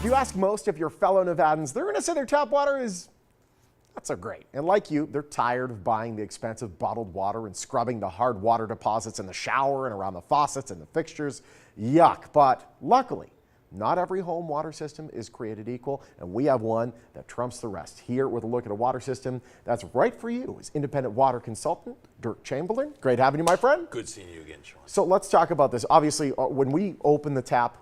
you ask most of your fellow Nevadans, they're going to say their tap water is not so great. And like you, they're tired of buying the expensive bottled water and scrubbing the hard water deposits in the shower and around the faucets and the fixtures. Yuck. But luckily, not every home water system is created equal, and we have one that trumps the rest. Here with a look at a water system that's right for you is independent water consultant Dirk Chamberlain. Great having you, my friend. Good seeing you again, Sean. So let's talk about this. Obviously, when we open the tap,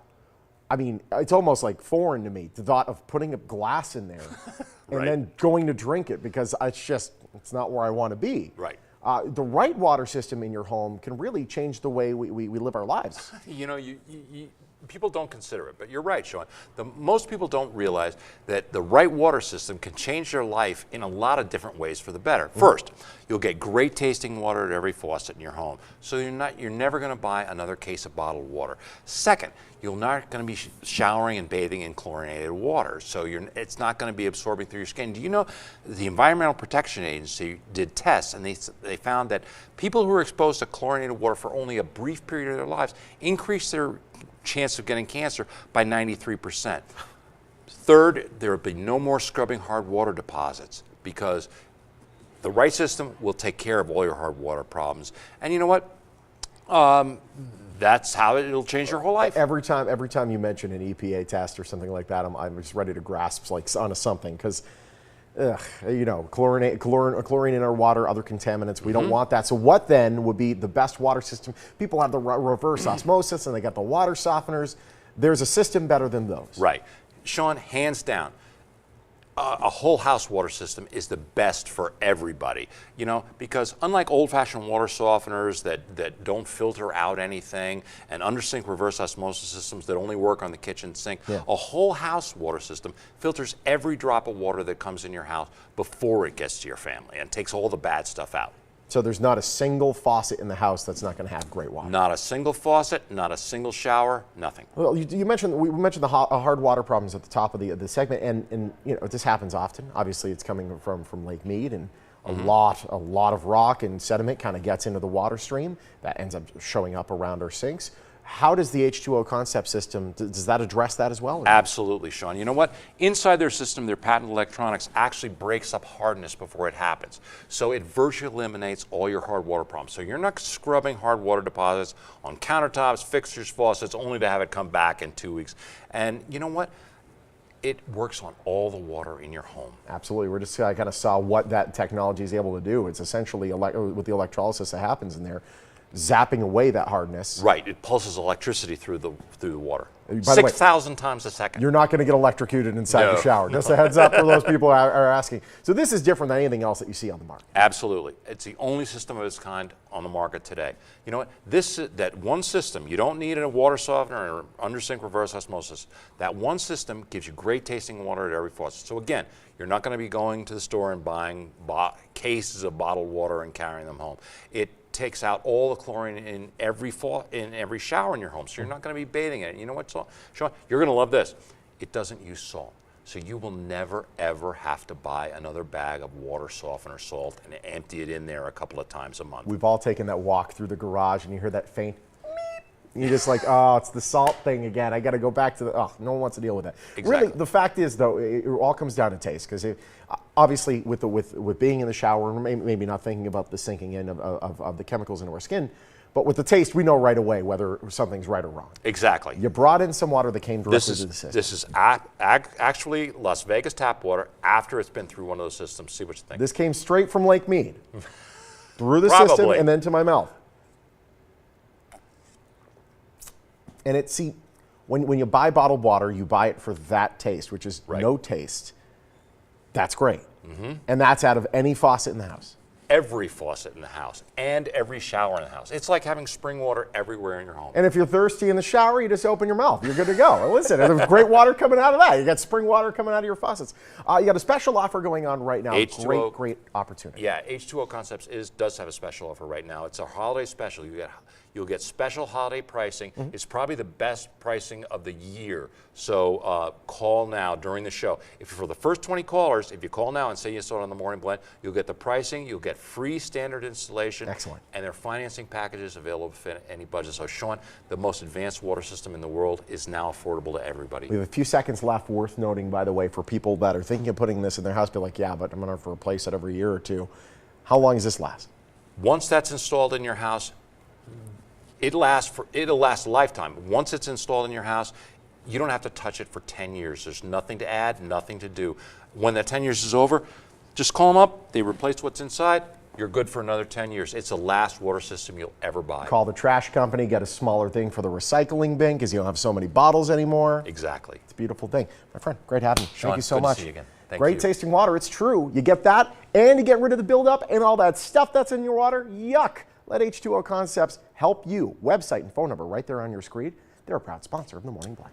I mean, it's almost like foreign to me, the thought of putting a glass in there and Right. then going to drink it, because it's not where I want to be. Right. The right water system in your home can really change the way we live our lives. You know, people don't consider it, but you're right, Sean. Most people don't realize that the right water system can change their life in a lot of different ways for the better. First, you'll get great tasting water at every faucet in your home, so you're never going to buy another case of bottled water. Second, you're not going to be showering and bathing in chlorinated water, so it's not going to be absorbing through your skin. Do you know the Environmental Protection Agency did tests, and they found that people who were exposed to chlorinated water for only a brief period of their lives increased their chance of getting cancer by 93%. Third, there will be no more scrubbing hard water deposits, because the right system will take care of all your hard water problems. And you know what? That's how it'll change your whole life. Every time you mention an EPA test or something like that, I'm just ready to grasp like onto something, because you know, chlorine in our water, other contaminants, we don't want that. So what then would be the best water system? People have the reverse osmosis and they got the water softeners. There's a system better than those. Right. Sean, hands down, a whole house water system is the best for everybody, you know, because unlike old-fashioned water softeners that don't filter out anything, and under-sink reverse osmosis systems that only work on the kitchen sink, a whole house water system filters every drop of water that comes in your house before it gets to your family and takes all the bad stuff out. So there's not a single faucet in the house that's not going to have great water. Not a single faucet, not a single shower, nothing. Well, we mentioned the hard water problems at the top of the segment, and you know, this happens often. Obviously, it's coming from Lake Mead, and a lot of rock and sediment kind of gets into the water stream that ends up showing up around our sinks. How does the H2O Concept system, does that address that as well? Absolutely, Sean. You know what? Inside their system, their patented electronics actually breaks up hardness before it happens. So it virtually eliminates all your hard water problems. So you're not scrubbing hard water deposits on countertops, fixtures, faucets, only to have it come back in 2 weeks. And you know what? It works on all the water in your home. Absolutely. We're just kind of saw what that technology is able to do. It's essentially with the electrolysis that happens in there, zapping away that hardness. Right. It pulses electricity through the water. 6,000 times a second. You're not going to get electrocuted inside the shower. Just a heads up for those people who are asking. So this is different than anything else that you see on the market. Absolutely. It's the only system of its kind on the market today. You know what? That one system, you don't need a water softener or under-sink reverse osmosis. That one system gives you great tasting water at every faucet. So again, you're not going to be going to the store and buying cases of bottled water and carrying them home. It takes out all the chlorine in every shower in your home, so you're not going to be bathing in it. You know what, Sean? You're going to love this. It doesn't use salt, so you will never ever have to buy another bag of water softener salt and empty it in there a couple of times a month. We've all taken that walk through the garage and you hear that faint meep. And you're just like, oh, it's the salt thing again. I got to go back to no one wants to deal with that. Exactly. Really, the fact is, though, it all comes down to taste, because obviously with being in the shower, maybe not thinking about the sinking in of the chemicals into our skin, but with the taste, we know right away whether something's right or wrong. Exactly. You brought in some water that came directly to the system. This is actually Las Vegas tap water after it's been through one of those systems. See what you think. This came straight from Lake Mead, through the system and then to my mouth. And when you buy bottled water, you buy it for that taste, which is no taste. That's great. And that's out of any faucet in the house. Every faucet in the house and every shower in the house. It's like having spring water everywhere in your home. And if you're thirsty in the shower, you just open your mouth. You're good to go. And listen, there's great water coming out of that. You got spring water coming out of your faucets. You got a special offer going on right now. H2O, great opportunity. Yeah, H2O Concepts does have a special offer right now. It's a holiday special. You You'll get special holiday pricing. It's probably the best pricing of the year. So call now during the show. If for the first 20 callers, if you call now and say you saw it on the Morning Blend, you'll get the pricing, you'll get free standard installation. Excellent. And their financing packages available for any budget. So Sean, the most advanced water system in the world is now affordable to everybody. We have a few seconds left, worth noting, by the way, for people that are thinking of putting this in their house, be like, yeah, but I'm going to have to replace it every year or two. How long does this last? Once that's installed in your house, it'll last a lifetime. Once it's installed in your house, you don't have to touch it for 10 years. There's nothing to add, nothing to do. When that 10 years is over, just call them up. They replace what's inside. You're good for another 10 years. It's the last water system you'll ever buy. Call the trash company, get a smaller thing for the recycling bin because you don't have so many bottles anymore. Exactly. It's a beautiful thing. My friend, great having you. Sean, Thank you so good to much. see you again. Thank Great you. tasting water. It's true. You get that and you get rid of the buildup and all that stuff that's in your water. Yuck. Let H2O Concepts help you. Website and phone number right there on your screen. They're a proud sponsor of the Morning Blend.